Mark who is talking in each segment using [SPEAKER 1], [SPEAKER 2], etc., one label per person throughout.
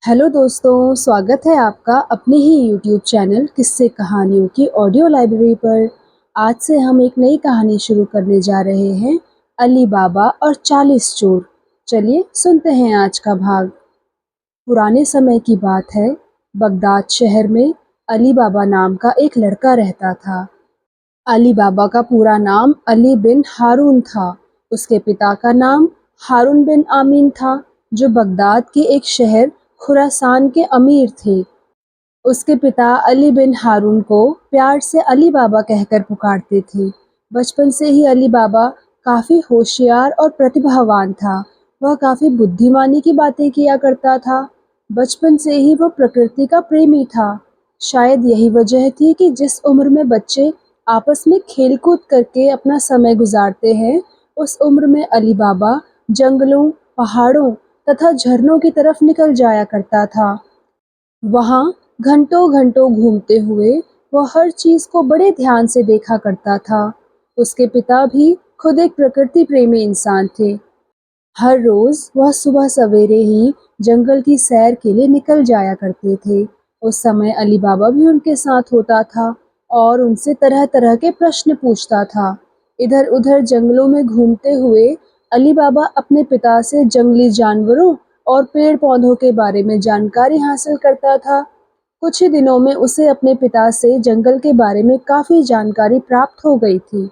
[SPEAKER 1] Hello दोस्तों, स्वागत है आपका अपने ही यूट्यूब चैनल किस्से कहानियों की ऑडियो लाइब्रेरी पर। आज से हम एक नई कहानी शुरू करने जा रहे हैं, अली बाबा और 40 चोर। चलिए सुनते हैं आज का भाग। पुराने समय की बात है, बगदाद शहर में अली बाबा नाम का एक लड़का रहता था। अली बाबा का पूरा नाम अली बिन हारून था। उसके पिता का नाम हारून बिन आमीन था, जो बगदाद के एक शहर खुरासान के अमीर थे। उसके पिता अली बिन हारून को प्यार से अली बाबा कहकर पुकारते थे। बचपन से ही अली बाबा काफी होशियार और प्रतिभावान था। वह काफी बुद्धिमानी की बातें किया करता था। बचपन से ही वह प्रकृति का प्रेमी था। शायद यही वजह थी कि जिस उम्र में बच्चे आपस में खेलकूद करके अपना समय गुजारते हैं, उस उम्र में अली बाबा जंगलों, पहाड़ों तथा झरनों की तरफ निकल जाया करता था। वहाँ घंटों-घंटों घूमते हुए वह हर चीज़ को बड़े ध्यान से देखा करता था। उसके पिता भी खुद एक प्रकृति प्रेमी इंसान थे। हर रोज़ वह सुबह सवेरे ही जंगल की सैर के लिए निकल जाया करते थे। उस समय अली बाबा भी उनके साथ होता था और उनसे तरह-तरह के प्रश्न पूछता था। इधर-उधर जंगलों में घूमते हुए अली बाबा अपने पिता से जंगली जानवरों और पेड़-पौधों के बारे में जानकारी हासिल करता था। कुछ ही दिनों में उसे अपने पिता से जंगल के बारे में काफ़ी जानकारी प्राप्त हो गई थी।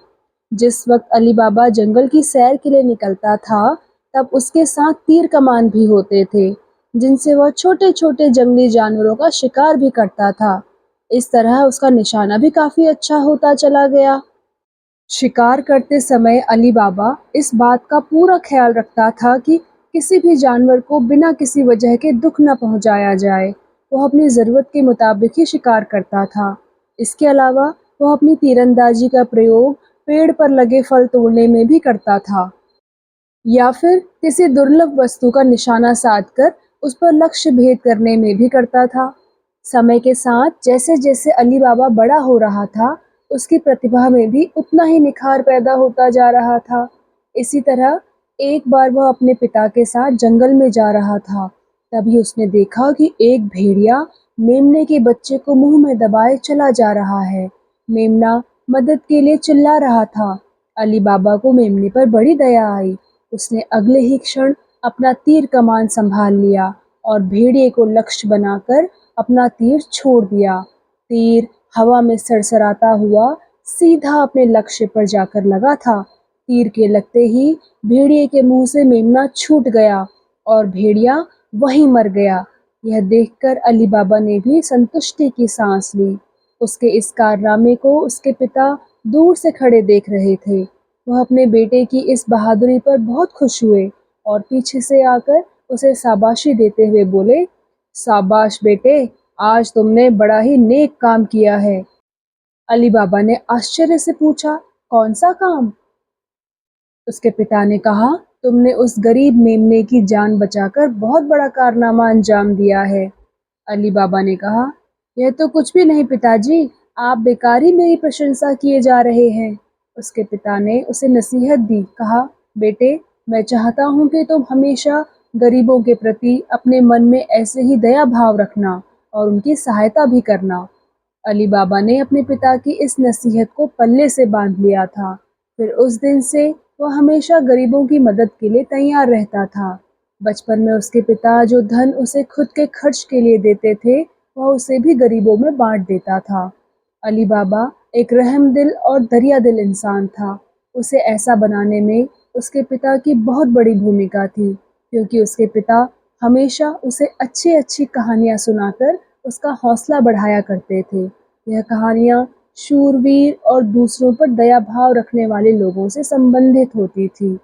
[SPEAKER 1] जिस वक़्त अली बाबा जंगल की सैर के लिए निकलता था, तब उसके साथ तीर कमान भी होते थे, जिनसे वह छोटे-छोटे जंगली जानवरों का शिकार भी करता था। इस तरह उसका निशाना भी काफ़ी अच्छा होता चला गया। शिकार करते समय अली बाबा इस बात का पूरा ख्याल रखता था कि किसी भी जानवर को बिना किसी वजह के दुख न पहुंचाया जाए। वह अपनी ज़रूरत के मुताबिक ही शिकार करता था। इसके अलावा वह अपनी तीरंदाजी का प्रयोग पेड़ पर लगे फल तोड़ने में भी करता था, या फिर किसी दुर्लभ वस्तु का निशाना साधकर उस पर लक्ष्य भेद करने में भी करता था। समय के साथ जैसे-जैसे अली बाबा बड़ा हो रहा था, उसकी प्रतिभा में भी उतना ही निखार पैदा होता जा रहा था। इसी तरह एक बार वह अपने पिता के साथ जंगल में जा रहा था। तभी उसने देखा कि एक भेड़िया मेमने के बच्चे को मुंह में दबाए चला जा रहा है। मेमना मदद के लिए चिल्ला रहा था। अली बाबा को मेमने पर बड़ी दया आई। उसने अगले ही क्षण अपना तीर कमान संभाल लिया और भेड़िए को लक्ष्य बनाकर अपना तीर छोड़ दिया। तीर हवा में सरसराता हुआ सीधा अपने लक्ष्य पर जाकर लगा था। तीर के लगते ही भेड़िए के मुंह से मेमना छूट गया और भेड़िया वहीं मर गया। यह देखकर अली बाबा ने भी संतुष्टि की सांस ली। उसके इस कारनामे को उसके पिता दूर से खड़े देख रहे थे। वह अपने बेटे की इस बहादुरी पर बहुत खुश हुए और पीछे से आकर उसे शाबाशी देते हुए बोले, शाबाश बेटे, आज तुमने बड़ा ही नेक काम किया है। अली बाबा ने आश्चर्य से पूछा, कौन सा काम? उसके पिता ने कहा, तुमने उस गरीब मेमने की जान बचाकर बहुत बड़ा कारनामा अंजाम दिया है। अली बाबा ने कहा, यह तो कुछ भी नहीं पिताजी, आप बेकार ही मेरी प्रशंसा किए जा रहे हैं। उसके पिता ने उसे नसीहत दी, कहा, बेटे, मैं चाहता हूँ कि तुम हमेशा गरीबों के प्रति अपने मन में ऐसे ही दया भाव रखना और उनकी सहायता भी करना। अली बाबा ने अपने पिता की इस नसीहत को पल्ले से बांध लिया था। फिर उस दिन से वह हमेशा गरीबों की मदद के लिए तैयार रहता था। बचपन में उसके पिता जो धन उसे खुद के खर्च के लिए देते थे, वह उसे भी गरीबों में बांट देता था। अली बाबा एक रहमदिल और दरियादिल इंसान था। उसे ऐसा बनाने में उसके पिता की बहुत बड़ी भूमिका थी, क्योंकि उसके पिता हमेशा उसे अच्छी-अच्छी कहानियाँ सुनाकर उसका हौसला बढ़ाया करते थे। यह कहानियाँ शूरवीर और दूसरों पर दया भाव रखने वाले लोगों से संबंधित होती थी।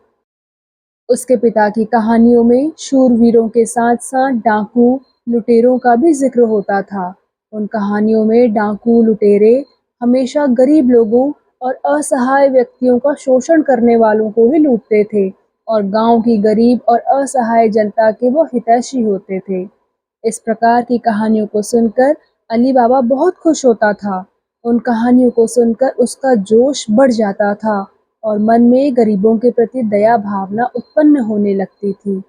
[SPEAKER 1] उसके पिता की कहानियों में शूरवीरों के साथ-साथ डाकू, लुटेरों का भी ज़िक्र होता था। उन कहानियों में डाकू, लुटेरे हमेशा गरीब लोगों और असहाय व्यक्तियों का शोषण करने वालों को ही लूटते थे और गाँव की गरीब और असहाय जनता के वो हितैषी होते थे। इस प्रकार की कहानियों को सुनकर अली बाबा बहुत खुश होता था। उन कहानियों को सुनकर उसका जोश बढ़ जाता था और मन में गरीबों के प्रति दया भावना उत्पन्न होने लगती थी।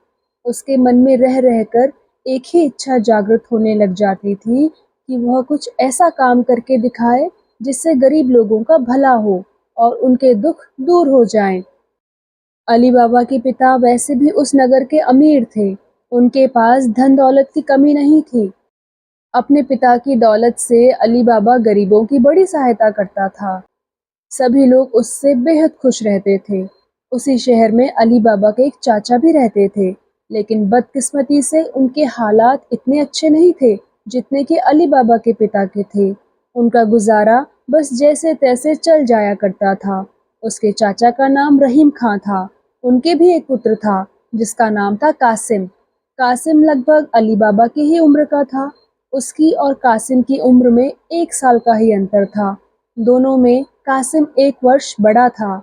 [SPEAKER 1] उसके मन में रह रहकर एक ही इच्छा जागृत होने लग जाती थी कि वह कुछ ऐसा काम करके दिखाए जिससे गरीब लोगों का भला हो और उनके दुख दूर हो जाएं। अली बाबा के पिता वैसे भी उस नगर के अमीर थे। उनके पास धन दौलत की कमी नहीं थी। अपने पिता की दौलत से अली बाबा गरीबों की बड़ी सहायता करता था। सभी लोग उससे बेहद खुश रहते थे। उसी शहर में अली बाबा के एक चाचा भी रहते थे, लेकिन बदकिस्मती से उनके हालात इतने अच्छे नहीं थे जितने कि अली बाबा के पिता के थे। उनका गुजारा बस जैसे तैसे चल जाया करता था। उसके चाचा का नाम रहीम खां था। उनके भी एक पुत्र था जिसका नाम था कासिम। कासिम लगभग अली बाबा की ही उम्र का था। उसकी और कासिम की उम्र में 1 साल का ही अंतर था। दोनों में कासिम 1 वर्ष बड़ा था।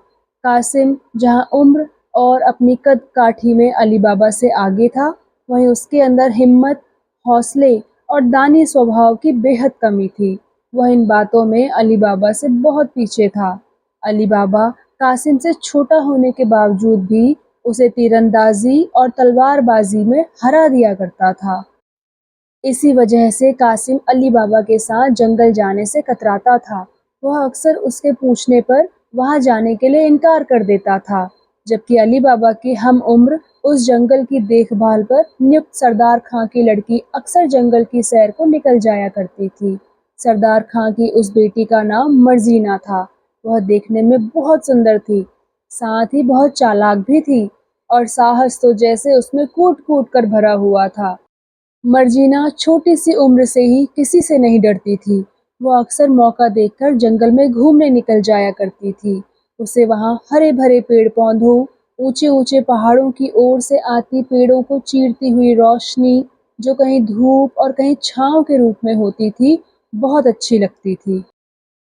[SPEAKER 1] कासिम जहाँ उम्र और अपनी कद काठी में अली बाबा से आगे था, वहीं उसके अंदर हिम्मत, हौसले और दानी स्वभाव की बेहद कमी थी। वह इन बातों में अली बाबा से बहुत पीछे था। अली बाबा कासिम से छोटा होने के बावजूद भी उसे तीरंदाजी और तलवारबाजी में हरा दिया करता था। इसी वजह से कासिम अली बाबा के साथ जंगल जाने से कतराता था। वह अक्सर उसके पूछने पर वहां जाने के लिए इनकार कर देता था, जबकि अली बाबा की हम उम्र उस जंगल की देखभाल पर नियुक्त सरदार खां की लड़की अक्सर जंगल की सैर को निकल जाया करती थी। सरदार खां की उस बेटी का नाम मर्जीना था। वह देखने में बहुत सुंदर थी, साथ ही बहुत चालाक भी थी, और साहस तो जैसे उसमें कूट कूट कर भरा हुआ था। मर्जीना छोटी सी उम्र से ही किसी से नहीं डरती थी। वो अक्सर मौका देखकर जंगल में घूमने निकल जाया करती थी। उसे वहाँ हरे भरे पेड़ पौधों, ऊंचे ऊंचे पहाड़ों की ओर से आती पेड़ों को चीरती हुई रोशनी, जो कहीं धूप और कहीं छांव के रूप में होती थी, बहुत अच्छी लगती थी।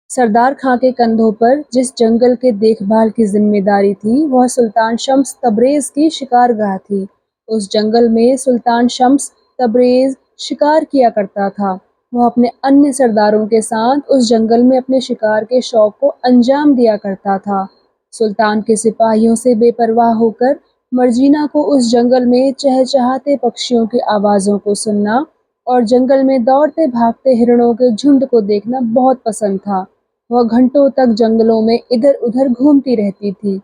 [SPEAKER 1] सरदार खां के कंधों पर जिस जंगल के देखभाल की जिम्मेदारी थी, वह सुल्तान शम्स तबरेज की शिकारगाह थी। उस जंगल में सुल्तान शम्स तबरेज शिकार किया करता था। वह अपने अन्य सरदारों के साथ उस जंगल में अपने शिकार के शौक को अंजाम दिया करता था। सुल्तान के सिपाहियों से बेपरवाह होकर मर्जीना को उस जंगल में चहचहाते पक्षियों की आवाज़ों को सुनना और जंगल में दौड़ते भागते हिरणों के झुंड को देखना बहुत पसंद था। वह घंटों तक जंगलों में इधर-उधर घूमती रहती थी।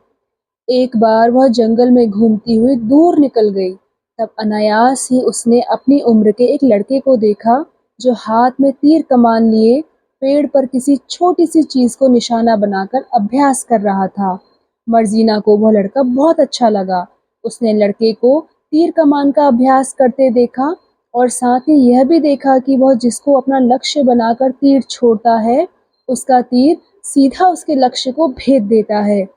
[SPEAKER 1] एक बार वह जंगल में घूमती हुई दूर निकल गई। तब अनायास ही उसने अपनी उम्र के एक लड़के को देखा, जो हाथ में तीर कमान लिए पेड़ पर किसी छोटी सी चीज को निशाना बनाकर अभ्यास कर रहा था। मर्जीना को वह लड़का बहुत अच्छा लगा। उसने लड़के को तीर कमान का अभ्यास करते देखा और साथ ही यह भी देखा कि वह जिसको अपना लक्ष्य बनाकर तीर छोड़ता है, उसका तीर सीधा उसके लक्ष्य को भेद देता है।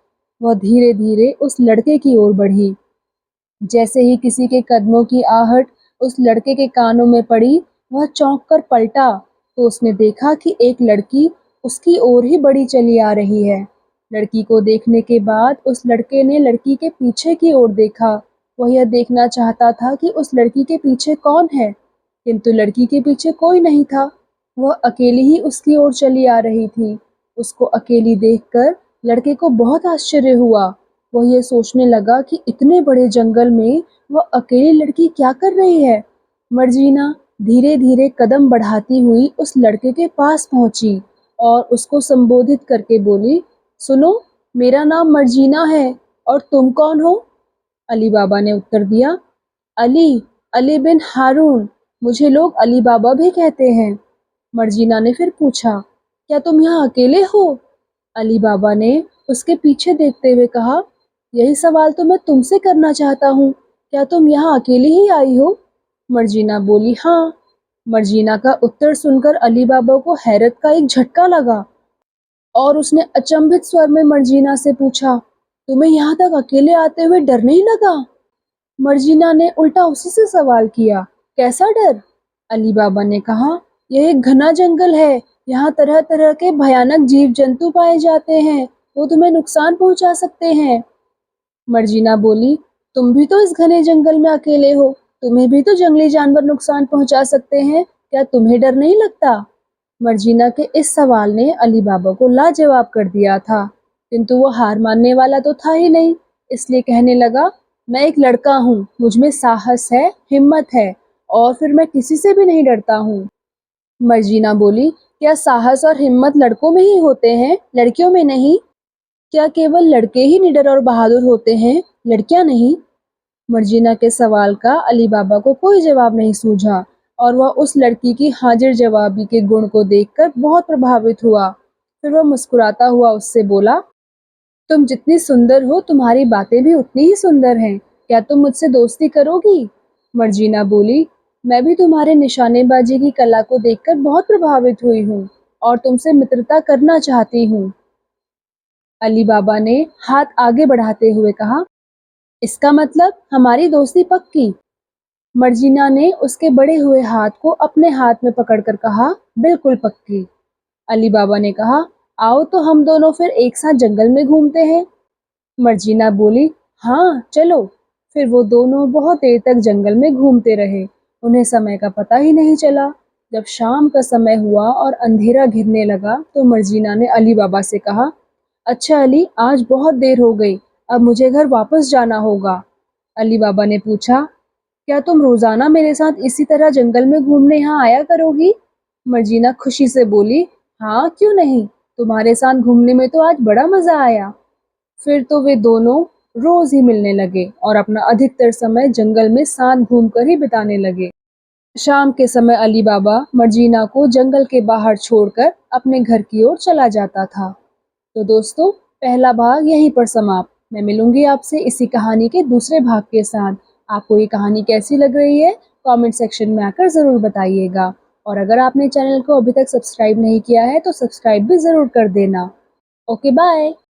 [SPEAKER 1] वह धीरे धीरे उस लड़के की ओर बढ़ी। जैसे ही किसी के कदमों की आहट उस लड़के के कानों में पड़ी, वह चौंक कर पलटा तो उसने देखा कि एक लड़की उसकी ओर ही बढ़ी चली आ रही है। लड़की को देखने के बाद उस लड़के ने लड़की के पीछे की ओर देखा। वह यह देखना चाहता था कि उस लड़की के पीछे कौन है, किंतु लड़की के पीछे कोई नहीं था। वह अकेली ही उसकी ओर चली आ रही थी। उसको अकेली देखकर लड़के को बहुत आश्चर्य हुआ। वह ये सोचने लगा कि इतने बड़े जंगल में वह अकेली लड़की क्या कर रही है। मर्जीना धीरे धीरे कदम बढ़ाती हुई उस लड़के के पास पहुंची और उसको संबोधित करके बोली, सुनो, मेरा नाम मर्जीना है, और तुम कौन हो? अली बाबा ने उत्तर दिया, अली, अली बिन हारून। मुझे लोग अली बाबा भी कहते हैं। मर्जीना ने फिर पूछा, क्या तुम यहाँ अकेले हो? अली बाबा ने उसके पीछे देखते हुए कहा, यही सवाल तो मैं तुमसे करना चाहता हूँ। क्या तुम यहाँ अकेली ही आई हो? मर्जीना बोली, हाँ। मर्जीना का उत्तर सुनकर अली बाबा को हैरत का एक झटका लगा और उसने अचंभित स्वर में मर्जीना से पूछा, तुम्हें यहाँ तक अकेले आते हुए डर नहीं लगा? मर्जीना ने उल्टा उसी से सवाल किया, कैसा डर? अली बाबा ने कहा, यह एक घना जंगल है। यहाँ तरह तरह के भयानक जीव जंतु पाए जाते हैं। वो तुम्हें नुकसान पहुंचा सकते हैं। मर्जीना बोली, तुम भी तो इस घने जंगल में अकेले हो। तुम्हें भी तो जंगली जानवर नुकसान पहुंचा सकते हैं। क्या तुम्हें डर नहीं लगता? मर्जीना के इस सवाल ने अली बाबा को लाजवाब कर दिया था, किंतु वो हार मानने वाला तो था ही नहीं। इसलिए कहने लगा, मैं एक लड़का हूँ, मुझ में साहस है, हिम्मत है, और फिर मैं किसी से भी नहीं डरता हूँ। मर्जीना बोली, क्या साहस और हिम्मत लड़कों में ही होते हैं, लड़कियों में नहीं? क्या केवल लड़के ही निडर और बहादुर होते हैं, लड़कियां नहीं? मर्जीना के सवाल का अली बाबा को कोई जवाब नहीं सूझा और वह उस लड़की की हाजिर जवाबी के गुण को देखकर बहुत प्रभावित हुआ। फिर वह मुस्कुराता हुआ उससे बोला, तुम जितनी सुंदर हो तुम्हारी बातें भी उतनी ही सुंदर हैं। क्या तुम मुझसे दोस्ती करोगी? मर्जीना बोली, मैं भी तुम्हारे निशानेबाजी की कला को देखकर बहुत प्रभावित हुई हूँ और तुमसे मित्रता करना चाहती हूँ। अली बाबा ने हाथ आगे बढ़ाते हुए कहा, इसका मतलब हमारी दोस्ती पक्की? मर्जीना ने उसके बढ़े हुए हाथ को अपने हाथ में पकड़कर कहा, बिल्कुल पक्की। अली बाबा ने कहा, आओ तो हम दोनों फिर एक साथ जंगल में घूमते हैं। मर्जीना बोली, हाँ चलो। फिर वो दोनों बहुत देर तक जंगल में घूमते रहे। उन्हें समय का पता ही नहीं चला। जब शाम का समय हुआ और अंधेरा घिरने लगा तो मर्जीना ने अली बाबा से कहा, अच्छा अली, आज बहुत देर हो गई, अब मुझे घर वापस जाना होगा। अली बाबा ने पूछा, क्या तुम रोजाना मेरे साथ इसी तरह जंगल में घूमने यहाँ आया करोगी? मर्जीना खुशी से बोली, हाँ क्यों नहीं, तुम्हारे साथ घूमने में तो आज बड़ा मजा आया। फिर तो वे दोनों रोज ही मिलने लगे और अपना अधिकतर समय जंगल में साथ घूमकर ही बिताने लगे। शाम के समय अली बाबा मर्जीना को जंगल के बाहर छोड़कर अपने घर की ओर चला जाता था। तो दोस्तों, पहला भाग यहीं पर समाप्त। मैं मिलूंगी आपसे इसी कहानी के दूसरे भाग के साथ। आपको ये कहानी कैसी लग रही है, कमेंट सेक्शन में आकर ज़रूर बताइएगा। और अगर आपने चैनल को अभी तक सब्सक्राइब नहीं किया है तो सब्सक्राइब भी ज़रूर कर देना। Okay bye.